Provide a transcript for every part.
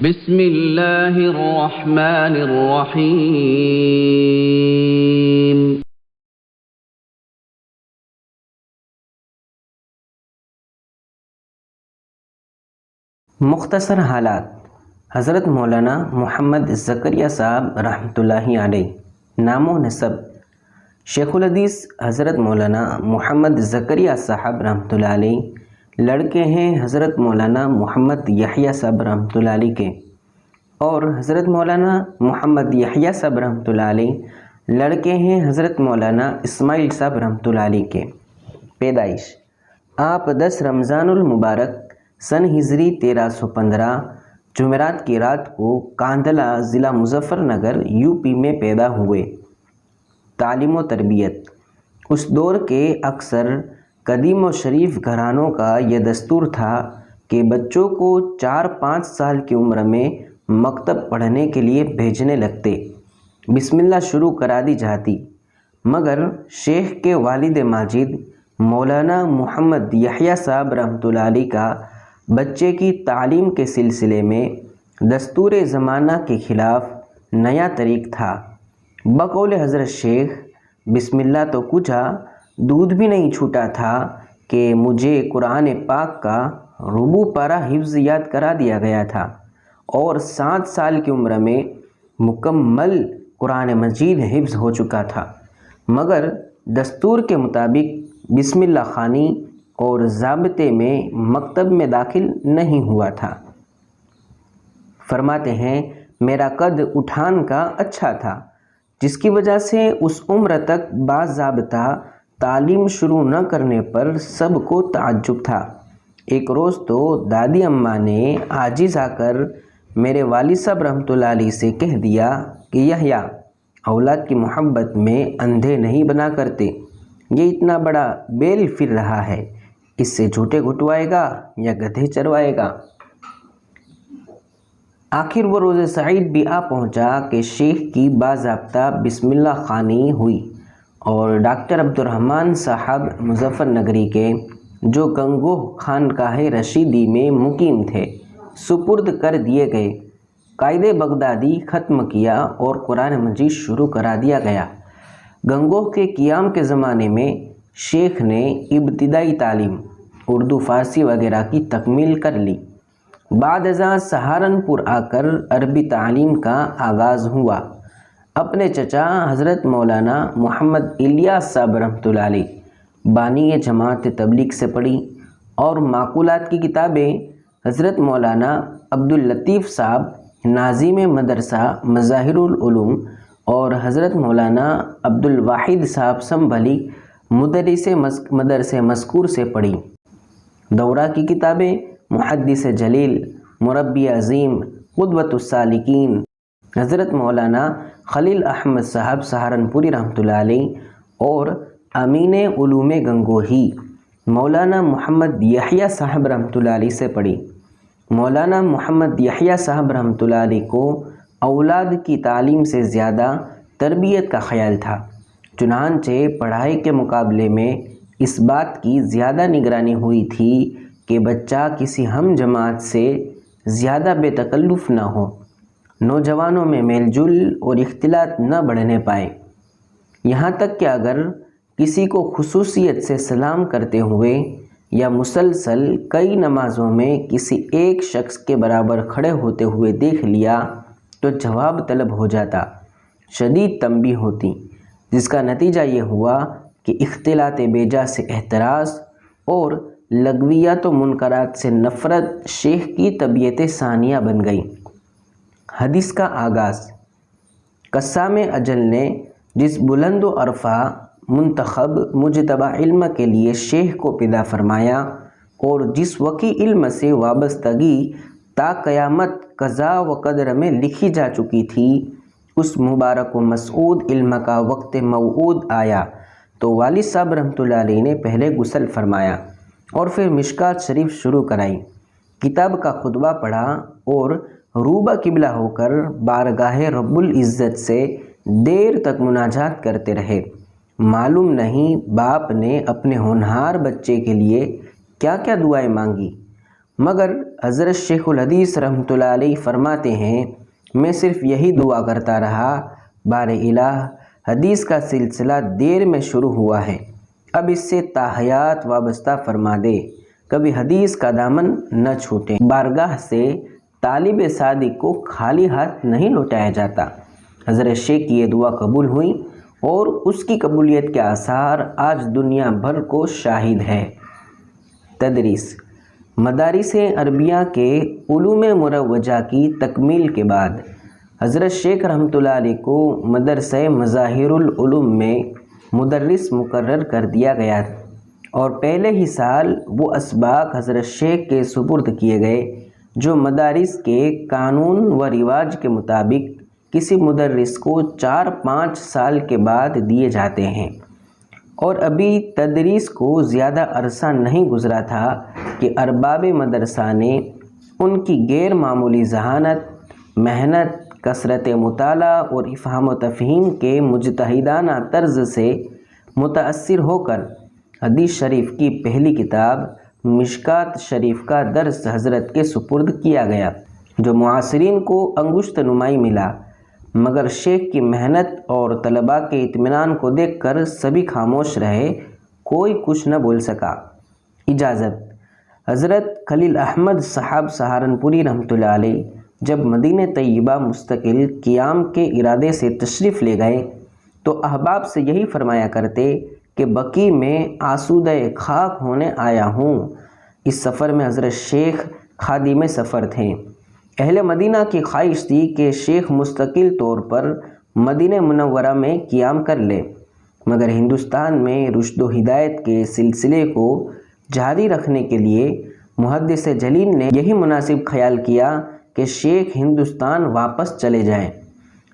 بسم اللہ الرحمن الرحیم۔ مختصر حالات۔ حضرت مولانا محمد زکریا صاحب رحمۃ اللہ علیہ۔ نام و نسب: شیخ الحدیث حضرت مولانا محمد زکریا صاحب رحمۃ اللہ علیہ لڑکے ہیں حضرت مولانا محمد یحییٰ صاحب رحمۃ اللہ علیہ کے، اور حضرت مولانا محمد یحییٰ صاحب رحمۃ اللہ علیہ لڑکے ہیں حضرت مولانا اسماعیل صاحب رحمۃ اللہ علیہ کے۔ پیدائش: آپ 10 رمضان المبارک سن ہجری 1315 جمعرات کی رات کو کاندھلہ ضلع مظفر نگر یو پی میں پیدا ہوئے۔ تعلیم و تربیت: اس دور کے اکثر قدیم و شریف گھرانوں کا یہ دستور تھا کہ بچوں کو 4-5 سال کی عمر میں مکتب پڑھنے کے لیے بھیجنے لگتے، بسم اللہ شروع کرا دی جاتی، مگر شیخ کے والد ماجد مولانا محمد یحییٰ صاحب رحمۃ اللہ علیہ کا بچے کی تعلیم کے سلسلے میں دستور زمانہ کے خلاف نیا طریق تھا۔ بقول حضرت شیخ، بسم اللہ تو کچا دودھ بھی نہیں چھوٹا تھا کہ مجھے قرآن پاک کا ربع پارہ حفظ یاد کرا دیا گیا تھا، اور 7 سال کی عمر میں مکمل قرآن مجید حفظ ہو چکا تھا، مگر دستور کے مطابق بسم اللہ خوانی اور ضابطے میں مکتب میں داخل نہیں ہوا تھا۔ فرماتے ہیں، میرا قد اٹھان کا اچھا تھا، جس کی وجہ سے اس عمر تک باضابطہ تعلیم شروع نہ کرنے پر سب کو تعجب تھا۔ ایک روز تو دادی اماں نے عاجز آ کر میرے والد صاحب رحمۃ اللہ علیہ سے کہہ دیا کہ یحییٰ، اولاد کی محبت میں اندھے نہیں بنا کرتے، یہ اتنا بڑا بیل پھر رہا ہے، اس سے جھوٹے گھٹوائے گا یا گدھے چروائے گا۔ آخر وہ روز سعید بھی آ پہنچا کہ شیخ کی باضابطہ بسم اللہ خوانی ہوئی، اور ڈاکٹر عبدالرحمن صاحب مظفر نگری کے، جو گنگوہ خانقاہ رشیدی میں مقیم تھے، سپرد کر دیے گئے، قائد بغدادی ختم کیا اور قرآن مجید شروع کرا دیا گیا۔ گنگوہ کے قیام کے زمانے میں شیخ نے ابتدائی تعلیم اردو فارسی وغیرہ کی تکمیل کر لی۔ بعد ازاں سہارنپور آ کر عربی تعلیم کا آغاز ہوا۔ اپنے چچا حضرت مولانا محمد الیاس صاحب رحمۃ اللہ علیہ بانی جماعت تبلیغ سے پڑھی، اور معقولات کی کتابیں حضرت مولانا عبداللطیف صاحب ناظم مدرسہ مظاہر العلوم اور حضرت مولانا عبدالواحد صاحب سنبھلی مدرس مدرسے مذکور سے پڑھی۔ دورہ کی کتابیں محدث جلیل، مربی عظیم، قدوۃ السالکین حضرت مولانا خلیل احمد صاحب سہارنپوری رحمۃ اللہ علیہ اور امین علوم گنگوہی مولانا محمد یحییٰ صاحب رحمۃ اللہ علیہ سے پڑھی۔ مولانا محمد یحییٰ صاحب رحمۃ اللہ علیہ کو اولاد کی تعلیم سے زیادہ تربیت کا خیال تھا، چنانچہ پڑھائی کے مقابلے میں اس بات کی زیادہ نگرانی ہوئی تھی کہ بچہ کسی ہم جماعت سے زیادہ بے تکلف نہ ہو، نوجوانوں میں میل جل اور اختلاط نہ بڑھنے پائے، یہاں تک کہ اگر کسی کو خصوصیت سے سلام کرتے ہوئے یا مسلسل کئی نمازوں میں کسی ایک شخص کے برابر کھڑے ہوتے ہوئے دیکھ لیا تو جواب طلب ہو جاتا، شدید تنبیہ ہوتی، جس کا نتیجہ یہ ہوا کہ اختلاط بیجا سے احتراز اور لغویات و منکرات سے نفرت شیخ کی طبیعت ثانیہ بن گئی۔ حدیث کا آغاز: قسام اجل نے جس بلند و عرفہ منتخب مجتبی علم کے لیے شیخ کو پیدا فرمایا، اور جس وقی علم سے وابستگی تا قیامت قضاء و قدر میں لکھی جا چکی تھی، اس مبارک و مسعود علم کا وقت موعود آیا تو والد صاحب رحمۃ اللہ علیہ نے پہلے غسل فرمایا اور پھر مشکات شریف شروع کرائی، کتاب کا خطبہ پڑھا اور روبہ قبلہ ہو کر بارگاہ رب العزت سے دیر تک مناجات کرتے رہے۔ معلوم نہیں باپ نے اپنے ہونہار بچے کے لیے کیا کیا دعائیں مانگی۔ مگر حضرت شیخ الحدیث رحمۃ اللہ علیہ فرماتے ہیں میں صرف یہی دعا کرتا رہا بار الہ حدیث کا سلسلہ دیر میں شروع ہوا ہے، اب اس سے تاحیات وابستہ فرما دے، کبھی حدیث کا دامن نہ چھوٹے۔ بارگاہ سے طالب صادق کو خالی ہاتھ نہیں لوٹایا جاتا۔ حضرت شیخ کی یہ دعا قبول ہوئی اور اس کی قبولیت کے آثار آج دنیا بھر کو شاہد ہے۔ تدریس مدارس عربیہ کے علوم مروجہ کی تکمیل کے بعد حضرت شیخ رحمۃ اللہ علیہ کو مدرسہ مظاہر العلوم میں مدرس مقرر کر دیا گیا اور پہلے ہی سال وہ اسباق حضرت شیخ کے سپرد کیے گئے جو مدارس کے قانون و رواج کے مطابق کسی مدرس کو 4-5 سال کے بعد دیے جاتے ہیں، اور ابھی تدریس کو زیادہ عرصہ نہیں گزرا تھا کہ ارباب مدرسہ نے ان کی غیر معمولی ذہانت، محنت، کثرت مطالعہ اور افہام و تفہیم کے مجتہدانہ طرز سے متاثر ہو کر حدیث شریف کی پہلی کتاب مشکات شریف کا درس حضرت کے سپرد کیا گیا، جو معاصرین کو انگشت نمائی ملا، مگر شیخ کی محنت اور طلباء کے اطمینان کو دیکھ کر سبھی خاموش رہے، کوئی کچھ نہ بول سکا۔ اجازت حضرت خلیل احمد صاحب سہارنپوری رحمۃ اللہ علیہ جب مدینہ طیبہ مستقل قیام کے ارادے سے تشریف لے گئے تو احباب سے یہی فرمایا کرتے کہ بقیع میں آسودہ خاک ہونے آیا ہوں۔ اس سفر میں حضرت شیخ خادم سفر تھے۔ اہل مدینہ کی خواہش تھی کہ شیخ مستقل طور پر مدینہ منورہ میں قیام کر لے، مگر ہندوستان میں رشد و ہدایت کے سلسلے کو جاری رکھنے کے لیے محدث جلیل نے یہی مناسب خیال کیا کہ شیخ ہندوستان واپس چلے جائیں۔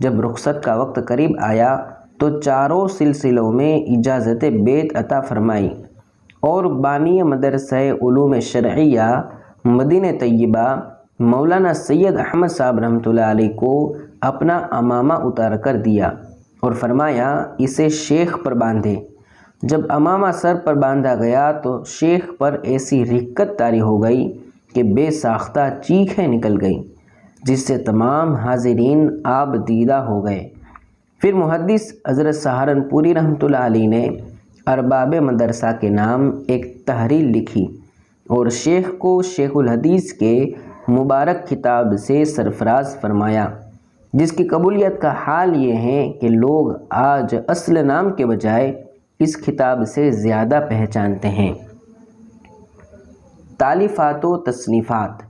جب رخصت کا وقت قریب آیا تو چاروں سلسلوں میں اجازت بیت عطا فرمائی اور بانی مدرسہ علوم شرعیہ مدینہ طیبہ مولانا سید احمد صاحب رحمۃ اللہ علیہ کو اپنا امامہ اتار کر دیا اور فرمایا اسے شیخ پر باندھے۔ جب امامہ سر پر باندھا گیا تو شیخ پر ایسی رکت طاری ہو گئی کہ بے ساختہ چیخیں نکل گئیں، جس سے تمام حاضرین آب دیدہ ہو گئے۔ پھر محدث حضرت سہارنپوری رحمۃ اللہ علیہ نے ارباب مدرسہ کے نام ایک تحریر لکھی اور شیخ کو شیخ الحدیث کے مبارک خطاب سے سرفراز فرمایا، جس کی قبولیت کا حال یہ ہے کہ لوگ آج اصل نام کے بجائے اس خطاب سے زیادہ پہچانتے ہیں۔ تالیفات و تصنیفات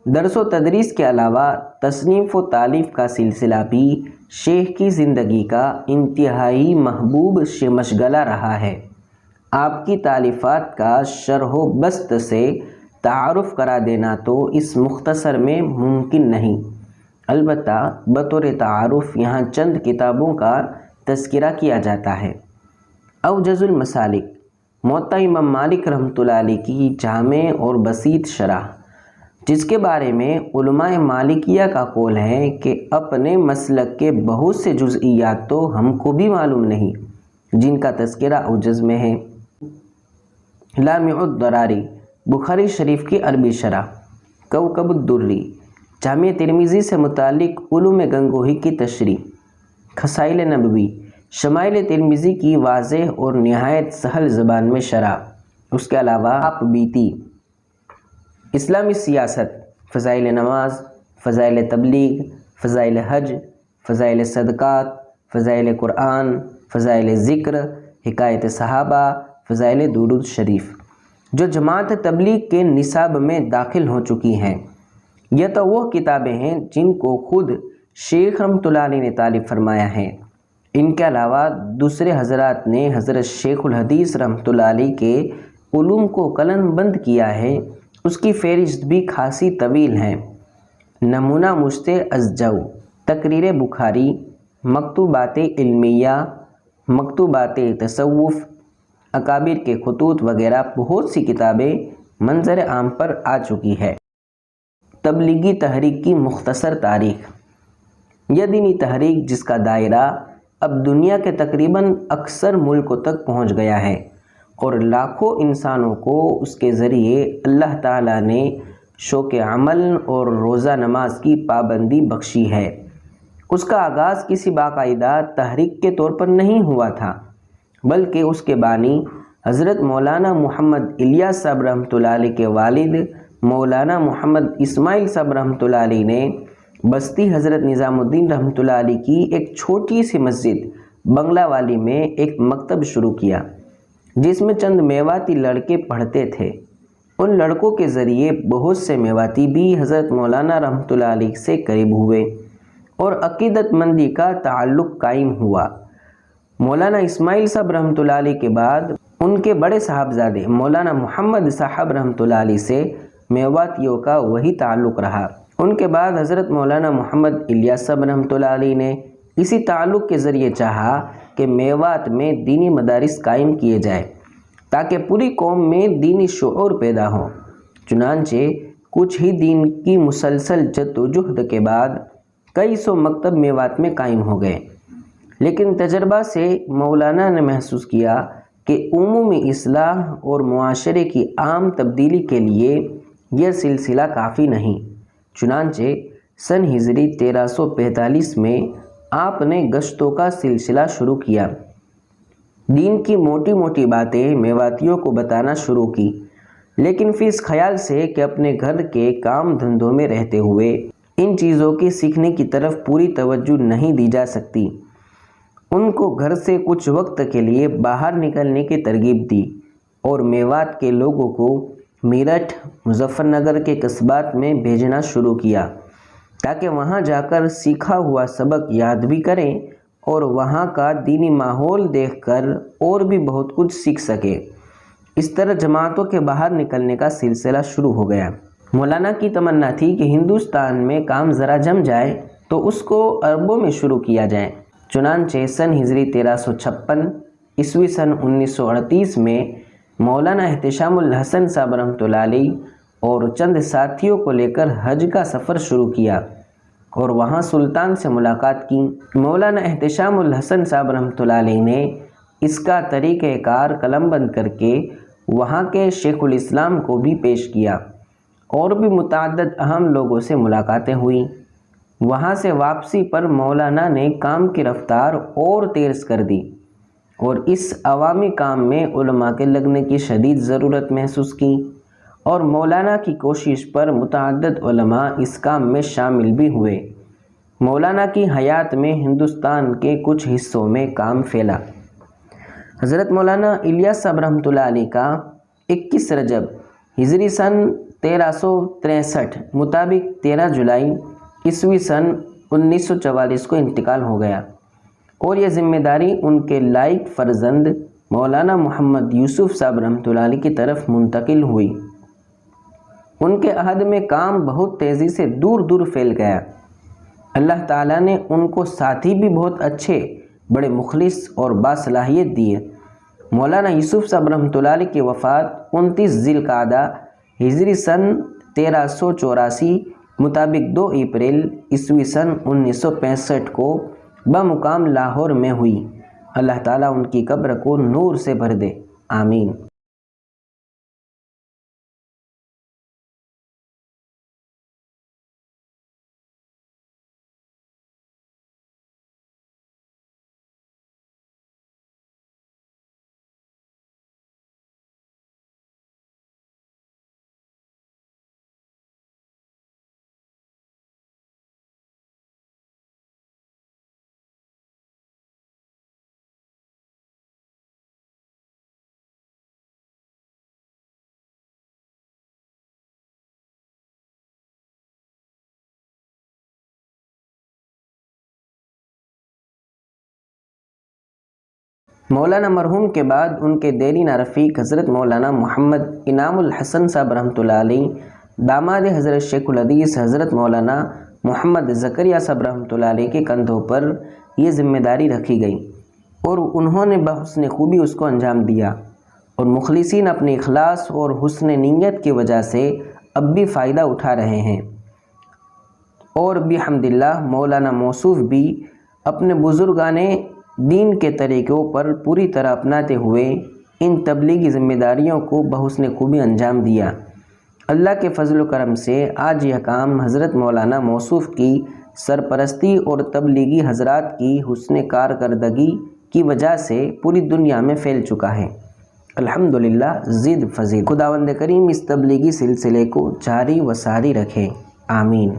درس و تدریس کے علاوہ تصنیف و تالیف کا سلسلہ بھی شیخ کی زندگی کا انتہائی محبوب مشغلہ رہا ہے۔ آپ کی تالیفات کا شرح و بسط سے تعارف کرا دینا تو اس مختصر میں ممکن نہیں، البتہ بطور تعارف یہاں چند کتابوں کا تذکرہ کیا جاتا ہے۔ اوجز المسالک موطا امام مالک رحمۃ اللہ علیہ کی جامع اور بسیط شرح، جس کے بارے میں علماء مالکیہ کا قول ہے کہ اپنے مسلک کے بہت سے جزئیات تو ہم کو بھی معلوم نہیں، جن کا تذکرہ اوجز میں ہے۔ لامع الدراری بخاری شریف کی عربی شرح، کوکب الدری جامع ترمذی سے متعلق علوم گنگوہی کی تشریح، خصائل نبوی شمائل ترمذی کی واضح اور نہایت سہل زبان میں شرح، اس کے علاوہ آپ بیتی، اسلامی سیاست، فضائل نماز، فضائل تبلیغ، فضائل حج، فضائل صدقات، فضائل قرآن، فضائل ذکر، حکایت صحابہ، فضائل درود شریف، جو جماعت تبلیغ کے نصاب میں داخل ہو چکی ہیں۔ یہ تو وہ کتابیں ہیں جن کو خود شیخ رحمۃ اللہ علیہ نے تالیف فرمایا ہے۔ ان کے علاوہ دوسرے حضرات نے حضرت شیخ الحدیث رحمۃ اللہ علیہ کے علوم کو قلم بند کیا ہے، اس کی فہرست بھی خاصی طویل ہے۔ نمونہ مشت ازجو، تقریر بخاری، مکتوبات علمیہ، مکتوبات تصوف، اکابر کے خطوط وغیرہ بہت سی کتابیں منظر عام پر آ چکی ہے۔ تبلیغی تحریک کی مختصر تاریخ۔ یہ دینی تحریک جس کا دائرہ اب دنیا کے تقریباً اکثر ملکوں تک پہنچ گیا ہے اور لاکھوں انسانوں کو اس کے ذریعے اللہ تعالیٰ نے شوق عمل اور روزہ نماز کی پابندی بخشی ہے۔ اس کا آغاز کسی باقاعدہ تحریک کے طور پر نہیں ہوا تھا، بلکہ اس کے بانی حضرت مولانا محمد الیاس صاحب رحمۃ اللہ علیہ کے والد مولانا محمد اسماعیل صاحب رحمۃ اللہ علیہ نے بستی حضرت نظام الدین رحمۃ اللہ علیہ کی ایک چھوٹی سی مسجد بنگلہ والی میں ایک مکتب شروع کیا، جس میں چند میواتی لڑکے پڑھتے تھے۔ ان لڑکوں کے ذریعے بہت سے میواتی بھی حضرت مولانا رحمۃ اللہ علیہ سے قریب ہوئے اور عقیدت مندی کا تعلق قائم ہوا۔ مولانا اسماعیل صاحب رحمۃ اللہ علیہ کے بعد ان کے بڑے صاحبزادے مولانا محمد صاحب رحمۃ اللہ علیہ سے میواتیوں کا وہی تعلق رہا۔ ان کے بعد حضرت مولانا محمد الیاس صاحب رحمۃ اللہ علیہ نے اسی تعلق کے ذریعے چاہا کہ میوات میں دینی مدارس قائم کیے جائے تاکہ پوری قوم میں دینی شعور پیدا ہو۔ چنانچہ کچھ ہی دن کی مسلسل جدوجہد کے بعد کئی سو مکتب میوات میں قائم ہو گئے، لیکن تجربہ سے مولانا نے محسوس کیا کہ عمومی اصلاح اور معاشرے کی عام تبدیلی کے لیے یہ سلسلہ کافی نہیں۔ چنانچہ سن ہجری 1345 میں آپ نے گشتوں کا سلسلہ شروع کیا، دین کی موٹی موٹی باتیں میواتیوں کو بتانا شروع کی، لیکن پھر اس خیال سے کہ اپنے گھر کے کام دھندوں میں رہتے ہوئے ان چیزوں کے سیکھنے کی طرف پوری توجہ نہیں دی جا سکتی، ان کو گھر سے کچھ وقت کے لیے باہر نکلنے کی ترغیب دی اور میوات کے لوگوں کو میرٹھ، مظفر نگر کے قصبات میں بھیجنا شروع کیا تاکہ وہاں جا کر سیکھا ہوا سبق یاد بھی کریں اور وہاں کا دینی ماحول دیکھ کر اور بھی بہت کچھ سیکھ سکے۔ اس طرح جماعتوں کے باہر نکلنے کا سلسلہ شروع ہو گیا۔ مولانا کی تمنا تھی کہ ہندوستان میں کام ذرا جم جائے تو اس کو عربوں میں شروع کیا جائے۔ چنانچہ سن ہجری 1356 عیسوی سن 1938 میں مولانا احتشام الحسن صاحب رحمۃ اللہ علیہ اور چند ساتھیوں کو لے کر حج کا سفر شروع کیا اور وہاں سلطان سے ملاقات کی۔ مولانا احتشام الحسن صاحب رحمۃ اللہ علیہ نے اس کا طریقہ کار قلم بند کر کے وہاں کے شیخ الاسلام کو بھی پیش کیا اور بھی متعدد اہم لوگوں سے ملاقاتیں ہوئیں۔ وہاں سے واپسی پر مولانا نے کام کی رفتار اور تیز کر دی اور اس عوامی کام میں علماء کے لگنے کی شدید ضرورت محسوس کی، اور مولانا کی کوشش پر متعدد علماء اس کام میں شامل بھی ہوئے۔ مولانا کی حیات میں ہندوستان کے کچھ حصوں میں کام پھیلا۔ حضرت مولانا الیاس صاحب رحمۃ اللہ علیہ کا 21 رجب ہجری سن 1363 مطابق 13 جولائی عیسوی سن 1944 کو انتقال ہو گیا، اور یہ ذمہ داری ان کے لائق فرزند مولانا محمد یوسف صاحب رحمۃ اللہ علیہ کی طرف منتقل ہوئی۔ ان کے عہد میں کام بہت تیزی سے دور دور پھیل گیا۔ اللہ تعالیٰ نے ان کو ساتھی بھی بہت اچھے، بڑے مخلص اور باصلاحیت دیے۔ مولانا یوسف صاحب رحمۃ اللہ علیہ کی وفات 29 ذی القعدہ ہجری سن 1384 مطابق 2 اپریل عیسوی سن 1965 کو بمقام لاہور میں ہوئی۔ اللہ تعالیٰ ان کی قبر کو نور سے بھر دے، آمین۔ مولانا مرحوم کے بعد ان کے دیرینہ رفیق حضرت مولانا محمد انعام الحسن صاحب رحمۃ اللہ علیہ، داماد حضرت شیخ الحدیث حضرت مولانا محمد زکریا صاحب رحمۃ اللہ علیہ کے کندھوں پر یہ ذمہ داری رکھی گئی، اور انہوں نے بحسن خوبی اس کو انجام دیا، اور مخلصین اپنے اخلاص اور حسن نیت کی وجہ سے اب بھی فائدہ اٹھا رہے ہیں، اور بحمداللہ مولانا موصوف بھی اپنے بزرگان دین کے طریقوں پر پوری طرح اپناتے ہوئے ان تبلیغی ذمہ داریوں کو بحسن خوبی انجام دیا۔ اللہ کے فضل و کرم سے آج یہ کام حضرت مولانا موصوف کی سرپرستی اور تبلیغی حضرات کی حسن کارکردگی کی وجہ سے پوری دنیا میں پھیل چکا ہے۔ الحمدللہ زید فضیل۔ خداوند کریم اس تبلیغی سلسلے کو جاری و ساری رکھے، آمین۔